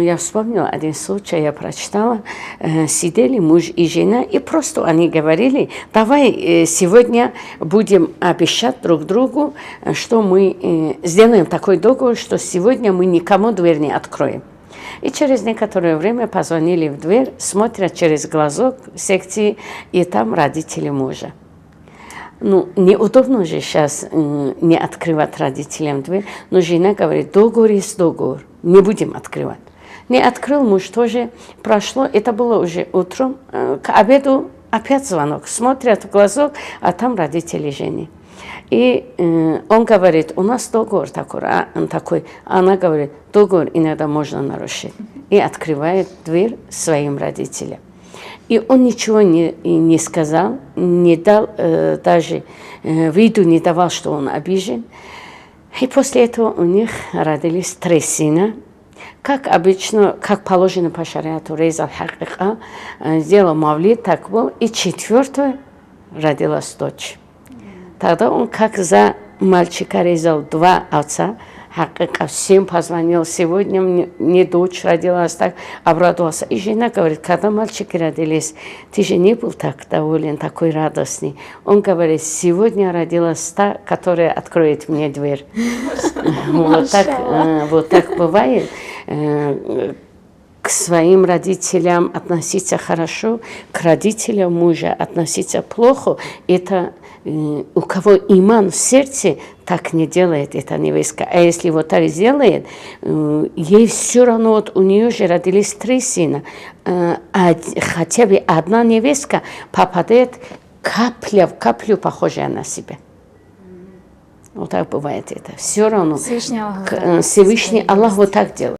я вспомнила один случай, я прочитала, сидели муж и жена, и просто они говорили, давай сегодня будем обещать друг другу, что мы сделаем такой договор, что сегодня мы никому дверь не откроем. И через некоторое время позвонили в дверь, смотрят через глазок секции, и там родители мужа. Ну, неудобно же сейчас не открывать родителям дверь, но жена говорит, договор есть договор, не будем открывать. Не открыл муж тоже, прошло, это было уже утром, к обеду опять звонок, смотрят в глазок, а там родители жены. И он говорит, у нас договор такой. Она говорит, договор иногда можно нарушить. И открывает дверь своим родителям. И он ничего не сказал, не дал, даже виду не давал, что он обижен. И после этого у них родились 3 сына. Как обычно, как положено по шариату, Рейзал Хакиқа, сделал мавлид, так был. И 4-я родилась дочь. Тогда он как за мальчика резал 2 овца, Хакиқа всем позвонил, сегодня мне дочь родилась, так обрадовался. И жена говорит, когда мальчики родились, ты же не был так доволен, такой радостный. Он говорит, сегодня родилась та, которая откроет мне дверь. Вот так бывает. К своим родителям относиться хорошо, к родителям мужа относиться плохо. Это у кого иман в сердце, так не делает эта невестка. А если вот так сделает, ей все равно, вот у нее же родились 3 сына, а хотя бы одна невестка попадает капля в каплю, похожая на себя. Вот так бывает это. Все равно Всевышний Аллах вот так делает.